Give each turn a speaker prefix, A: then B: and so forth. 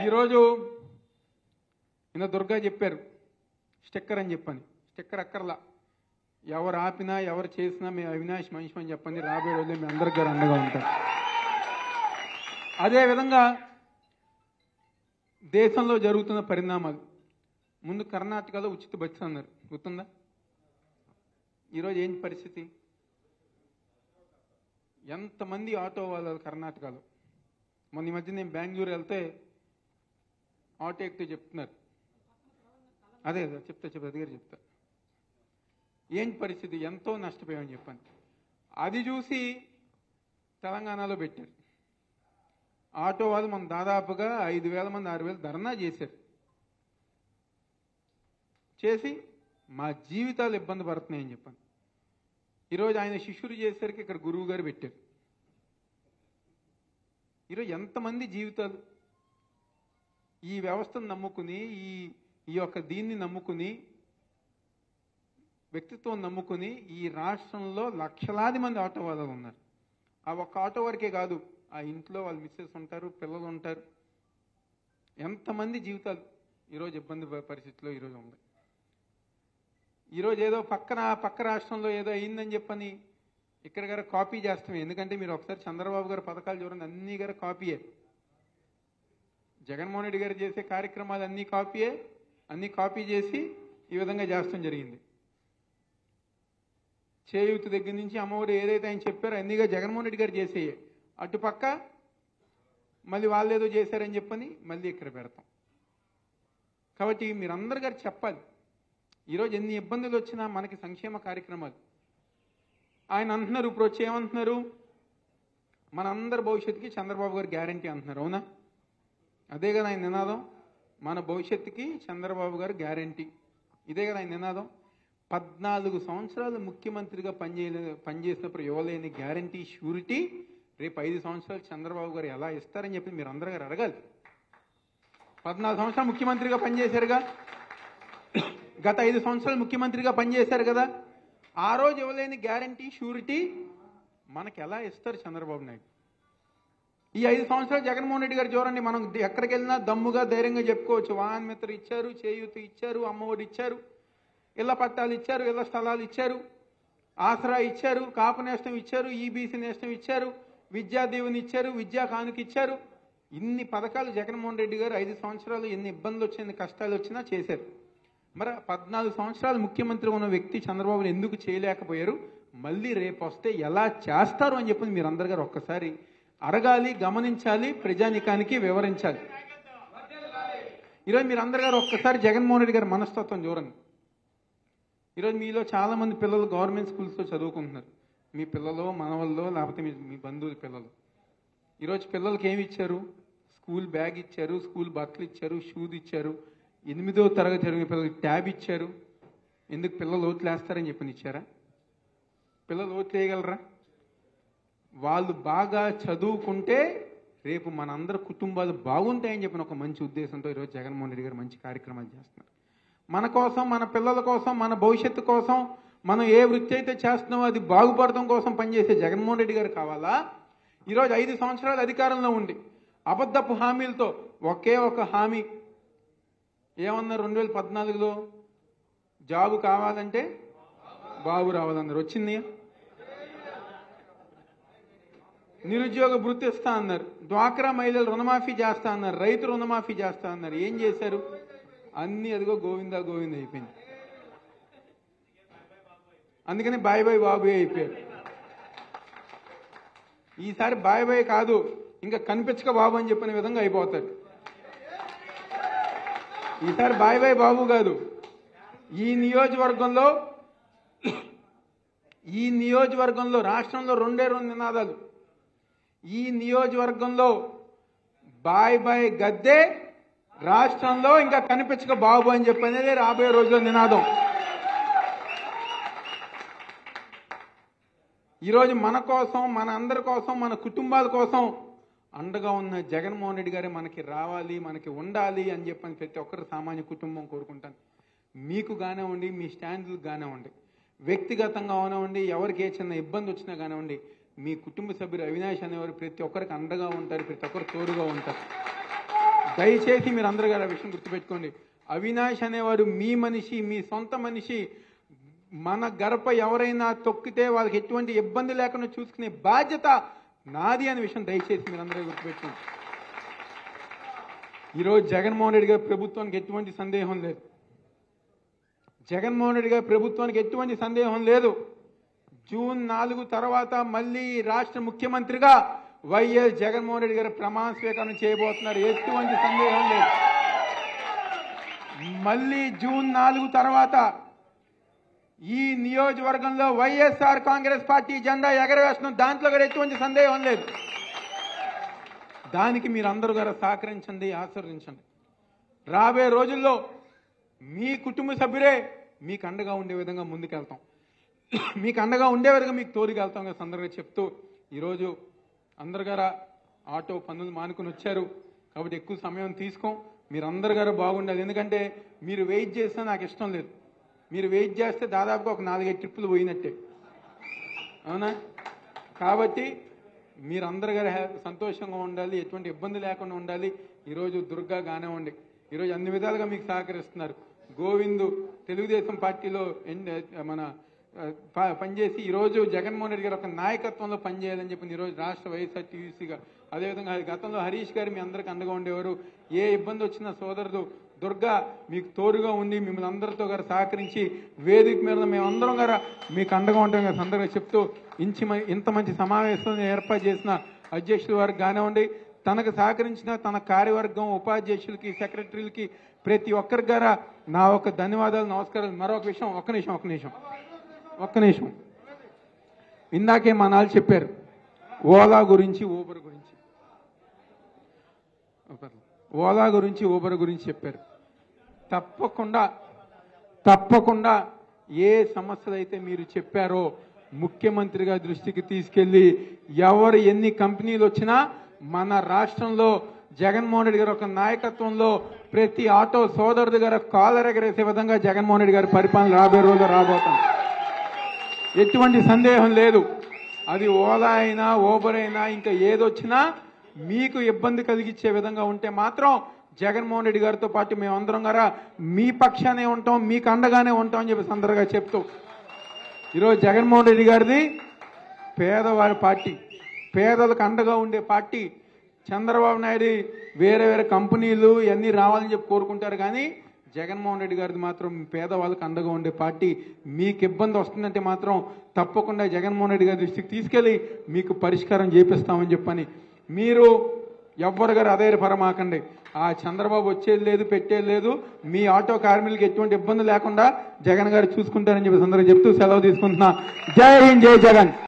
A: ఈరోజు నిన్న దుర్గా చెప్పారు స్టిక్కర్ అని చెప్పని. స్టిక్కర్ అక్కర్లా, ఎవరు ఆపినా ఎవరు చేసినా మేము అవినాష్ మనిషి అని చెప్పండి, రాబోయే రోజుల్లో మీ అందరికి గారు అండగా ఉంటాం. అదేవిధంగా దేశంలో జరుగుతున్న పరిణామాలు, ముందు కర్ణాటకలో ఉచిత బస్సు అన్నారు, గుర్తుందా? ఈరోజు ఏంటి పరిస్థితి? ఎంతమంది ఆటో వాళ్ళు కర్ణాటకలో. మొన్న ఈ మధ్య నేను బెంగళూరు వెళ్తే ఆటో ఎక్కితే చెప్తున్నారు, అదే చెప్తా దగ్గర చెప్తా ఏంటి పరిస్థితి, ఎంతో నష్టపోయామని చెప్పాను. అది చూసి తెలంగాణలో పెట్టారు ఆటో వాళ్ళు. మనం దాదాపుగా 5,000 మంది 6,000 ధర్నా చేశారు. చేసి మా జీవితాలు ఇబ్బంది పడుతున్నాయని చెప్పాను. ఈరోజు ఆయన శిష్యుడు చేసేసరికి ఇక్కడ గురువు గారు పెట్టారు. ఈరోజు ఎంతమంది జీవితాలు ఈ వ్యవస్థను నమ్ముకుని, ఈ యొక్క దీన్ని నమ్ముకుని, వ్యక్తిత్వం నమ్ముకుని ఈ రాష్ట్రంలో లక్షలాది మంది ఆటో వాళ్ళు ఉన్నారు. ఆ ఒక్క ఆటో వరకే కాదు, ఆ ఇంట్లో వాళ్ళ మిస్సెస్ ఉంటారు, పిల్లలు ఉంటారు. ఎంతమంది జీవితాలు ఈరోజు ఇబ్బంది పరిస్థితిలో ఈరోజు ఉంది. ఈరోజు ఏదో పక్క రాష్ట్రంలో ఏదో అయిందని చెప్పని ఇక్కడ గారు కాపీ చేస్తాం. ఎందుకంటే మీరు ఒకసారి చంద్రబాబు గారు పథకాలు చూడండి, అన్ని గారు కాపీయే. జగన్మోహన్ రెడ్డి గారు చేసే కార్యక్రమాలు అన్ని కాపీయే. అన్ని కాపీ చేసి ఈ విధంగా చేస్తాం జరిగింది. చేయూత దగ్గర నుంచి అమ్మఒడి ఏదైతే ఆయన చెప్పారో అన్నిగా జగన్మోహన్ రెడ్డి గారు చేసేయే. అటుపక్క మళ్ళీ వాళ్ళు ఏదో చేశారని చెప్పని మళ్ళీ ఇక్కడ పెడతాం. కాబట్టి మీరందరు గారు చెప్పాలి, ఈరోజు ఎన్ని ఇబ్బందులు వచ్చినా మనకి సంక్షేమ కార్యక్రమాలు ఆయన అంటున్నారు. ఇప్పుడు వచ్చి ఏమంటున్నారు, మన అందరి భవిష్యత్తుకి చంద్రబాబు గారు గ్యారంటీ అంటున్నారు. అవునా? అదే కదా ఆయన నినాదం, మన భవిష్యత్తుకి చంద్రబాబు గారు గ్యారంటీ. ఇదే కదా ఆయన నినాదం. 14 సంవత్సరాలు ముఖ్యమంత్రిగా పనిచేసినప్పుడు ఇవ్వలేని గ్యారంటీ, షూరిటీ రేపు 5 సంవత్సరాలు చంద్రబాబు గారు ఎలా ఇస్తారని చెప్పి మీరు అందరూ గారు అడగాలి. 14 సంవత్సరాలు ముఖ్యమంత్రిగా పనిచేశారుగా, గత 5 సంవత్సరాలు ముఖ్యమంత్రిగా పనిచేశారు కదా, ఆ రోజు ఇవ్వలేని గ్యారంటీ, షూరిటీ మనకి ఎలా ఇస్తారు చంద్రబాబు నాయుడు? ఈ 5 సంవత్సరాలు జగన్మోహన్ రెడ్డి గారు చూడండి, మనం ఎక్కడికి వెళ్ళినా దమ్ముగా ధైర్యంగా చెప్పుకోవచ్చు. వాహన మిత్ర ఇచ్చారు, చేయూత ఇచ్చారు, అమ్మఒడి ఇచ్చారు, ఇళ్ల పట్టాలు ఇచ్చారు, ఇళ్ల స్థలాలు ఇచ్చారు, ఆసరా ఇచ్చారు, కాపు నేస్తం ఇచ్చారు, ఈబీసీ నేస్తం ఇచ్చారు, విద్యా దీవెన ఇచ్చారు, విద్యా కానుక ఇచ్చారు. ఇన్ని పథకాలు జగన్మోహన్ రెడ్డి గారు 5 సంవత్సరాలు ఎన్ని ఇబ్బందులు వచ్చినా కష్టాలు వచ్చినా చేశారు. మరి 14 సంవత్సరాలు ముఖ్యమంత్రి ఉన్న వ్యక్తి చంద్రబాబును ఎందుకు చేయలేకపోయారు? మళ్ళీ రేపు వస్తే ఎలా చేస్తారు అని చెప్పి మీరందరూ గారు ఒక్కసారి అడగాలి, గమనించాలి, ప్రజానికానికి వివరించాలి. ఈరోజు మీరందరూ గారు ఒక్కసారి జగన్మోహన్ రెడ్డి గారి మనస్తత్వం చూడండి. ఈరోజు మీలో చాలా మంది పిల్లలు గవర్నమెంట్ స్కూల్స్లో చదువుకుంటున్నారు. మీ పిల్లలు, మనవల్లో, లేకపోతే మీ బంధువుల పిల్లలు. ఈరోజు పిల్లలకి ఏమి ఇచ్చారు? స్కూల్ బ్యాగ్ ఇచ్చారు, స్కూల్ బట్టలు ఇచ్చారు, షూస్ ఇచ్చారు, 8వ తరగతి చదివిన పిల్లలకి ట్యాబ్ ఇచ్చారు. ఎందుకు? పిల్లలు ఓట్లు వేస్తారని చెప్పని ఇచ్చారా? పిల్లలు ఓట్లు వేయగలరా? వాళ్ళు బాగా చదువుకుంటే రేపు మనందరి కుటుంబాలు బాగుంటాయని చెప్పిన ఒక మంచి ఉద్దేశంతో ఈరోజు జగన్మోహన్ రెడ్డి గారు మంచి కార్యక్రమాలు చేస్తున్నారు. మన కోసం, మన పిల్లల కోసం, మన భవిష్యత్తు కోసం, మనం ఏ వృత్తి అయితే చేస్తున్నామో అది బాగుపడటం కోసం పనిచేసే జగన్మోహన్ రెడ్డి గారు కావాలా? ఈరోజు 5 సంవత్సరాలు అధికారంలో ఉండి అబద్ధపు హామీలతో ఒకే ఒక హామీ ఏమన్నారు? 2014లో జాబు కావాలంటే బాబు రావాలన్నారు. వచ్చింది. నిరుద్యోగ భృతి ఇస్తా అన్నారు, డ్వాక్రా మహిళలు రుణమాఫీ చేస్తా అన్నారు, రైతు రుణమాఫీ చేస్తా అన్నారు. ఏం చేశారు? అన్ని అదిగో గోవిందా గోవింద అయిపోయింది. అందుకని బాయ్ బాయ్ బాబు అయిపోయారు. ఈసారి బాయ్ బాయ్ కాదు, ఇంకా కనిపించక బాబు అని చెప్పిన విధంగా అయిపోతాడు. ఈసారి బాయ్ బాయ్ బాబు కాదు. ఈ నియోజకవర్గంలో రాష్ట్రంలో 2 నినాదాలు. ఈ నియోజకవర్గంలో బాయ్ బాయ్ గద్దే, రాష్ట్రంలో ఇంకా కనిపించక బాబు అని చెప్పనేది రాబోయే రోజుల్లో నినాదం. ఈరోజు మన కోసం, మన అందరి కోసం, మన కుటుంబాల కోసం అండగా ఉన్న జగన్మోహన్ రెడ్డి గారే మనకి రావాలి, మనకి ఉండాలి అని చెప్పని ప్రతి ఒక్కరు సామాన్య కుటుంబం కోరుకుంటాను. మీకు కానివ్వండి, మీ స్టాండ్లకు కానివ్వండి, వ్యక్తిగతంగా కానివ్వండి, ఎవరికి ఏ చిన్న ఇబ్బంది వచ్చినా కానివ్వండి, మీ కుటుంబ సభ్యులు అవినాష్ అనేవారు ప్రతి ఒక్కరికి అండగా ఉంటారు, ప్రతి ఒక్కరు తోడుగా ఉంటారు. దయచేసి మీరు అందరూ గారు ఆ విషయం గుర్తుపెట్టుకోండి. అవినాష్ అనేవాడు మీ మనిషి, మీ సొంత మనిషి. మన గడప ఎవరైనా తొక్కితే వాళ్ళకి ఎటువంటి ఇబ్బంది లేకుండా చూసుకునే బాధ్యత నాది అనే విషయం దయచేసి మీరు అందరూ గుర్తుపెట్టుకోండి. ఈరోజు జగన్మోహన్ రెడ్డి గారి ప్రభుత్వానికి ఎటువంటి సందేహం లేదు. జగన్మోహన్ రెడ్డి గారి ప్రభుత్వానికి ఎటువంటి సందేహం లేదు. జూన్ 4 తర్వాత మళ్ళీ రాష్ట్ర ముఖ్యమంత్రిగా వైఎస్ జగన్మోహన్ రెడ్డి గారు ప్రమాణ స్వీకారం చేయబోతున్నారు. ఎటువంటి సందేహం లేదు. మళ్ళీ జూన్ 4 తర్వాత ఈ నియోజకవర్గంలో వైఎస్ఆర్ కాంగ్రెస్ పార్టీ జెండా ఎగరవేస్తున్నాం. దాంట్లో కూడా ఎటువంటి సందేహం లేదు. దానికి మీరందరూ గారు సహకరించండి, ఆశీర్వదించండి. రాబోయే రోజుల్లో మీ కుటుంబ సభ్యులే మీకు అండగా ఉండే విధంగా ముందుకెళ్తాం. మీకు అండగా ఉండే విధంగా మీకు తోడుకెళ్తాం కదా సందర్భంగా చెప్తూ ఈరోజు అందరు గారు ఆటో పనులు మానుకొని వచ్చారు కాబట్టి ఎక్కువ సమయం తీసుకోం. మీరందరు గారు బాగుండాలి. ఎందుకంటే మీరు వెయిట్ చేస్తే నాకు ఇష్టం లేదు. మీరు వెయిట్ చేస్తే దాదాపుగా ఒక 4-5 ట్రిప్పులు పోయినట్టే, అవునా? కాబట్టి మీరందరు గారు సంతోషంగా ఉండాలి, ఎటువంటి ఇబ్బంది లేకుండా ఉండాలి. ఈరోజు దుర్గా కానివ్వండి, ఈరోజు అన్ని విధాలుగా మీకు సహకరిస్తున్నారు. గోవిందు తెలుగుదేశం పార్టీలో మన పనిచేసి ఈరోజు జగన్మోహన్ రెడ్డి గారు ఒక నాయకత్వంలో పనిచేయాలని చెప్పి ఈరోజు రాష్ట్ర వైఎస్ఆర్ టీవీసీగా, అదేవిధంగా గతంలో హరీష్ గారు మీ అందరికీ అండగా ఉండేవారు. ఏ ఇబ్బంది వచ్చినా సోదరుడు దుర్గా మీకు తోడుగా ఉండి మిమ్మల్ని అందరితో గారు సహకరించి వేదిక మీద మేమందరం గారు మీకు అండగా ఉంటాం కదా సందర్భంగా చెప్తూ ఇంత మంచి సమావేశాన్ని ఏర్పాటు చేసిన అధ్యక్షుల వారికి కానివ్వండి, తనకు సహకరించిన తన కార్యవర్గం, ఉపాధ్యక్షులకి, సెక్రటరీలకి ప్రతి ఒక్కరి గారా నా ఒక ధన్యవాదాలు, నమస్కారాలు. మరొక విషయం, ఒక్క నిమిషం. ఇందాకే మా నాన్న చెప్పారు ఓలా గురించి, ఊబర్ గురించి చెప్పారు. తప్పకుండా ఏ సమస్యలు అయితే మీరు చెప్పారో ముఖ్యమంత్రి గారి దృష్టికి తీసుకెళ్లి ఎవరు ఎన్ని కంపెనీలు వచ్చినా మన రాష్ట్రంలో జగన్మోహన్ రెడ్డి గారు ఒక నాయకత్వంలో ప్రతి ఆటో సోదరుడు గారు కాలర్ ఎగరేసే విధంగా జగన్మోహన్ రెడ్డి గారి పరిపాలన రాబోయే రోజుల్లో రాబోతాం. ఎటువంటి సందేహం లేదు. అది ఓలా అయినా, ఊబర్ అయినా, ఇంకా ఏదొచ్చినా మీకు ఇబ్బంది కలిగించే విధంగా ఉంటే మాత్రం జగన్మోహన్ రెడ్డి గారితో పాటు మేమందరం గారా మీ పక్షానే ఉంటాం, మీకు అండగానే ఉంటాం అని చెప్పి సందర్భంగా చెప్తూ ఈరోజు జగన్మోహన్ రెడ్డి గారిది పేదవారి పార్టీ, పేదలకు అండగా ఉండే పార్టీ. చంద్రబాబు నాయుడు వేరే కంపెనీలు ఇవన్నీ రావాలని చెప్పి కోరుకుంటారు, కానీ జగన్మోహన్ రెడ్డి గారిది మాత్రం పేదవాళ్ళకి అండగా ఉండే పార్టీ. మీకు ఇబ్బంది వస్తుందంటే మాత్రం తప్పకుండా జగన్మోహన్ రెడ్డి గారి దృష్టికి తీసుకెళ్లి మీకు పరిష్కారం చేపిస్తామని చెప్పని మీరు ఎవ్వరు గారు అధైర్యపరమాకండి. ఆ చంద్రబాబు వచ్చేది లేదు, పెట్టేది లేదు. మీ ఆటో కార్మికులకి ఎటువంటి ఇబ్బంది లేకుండా జగన్ గారు చూసుకుంటారని చెప్పి సందర్భంగా చెప్తూ సెలవు తీసుకుంటున్నా. జై హింద్, జై జగన్.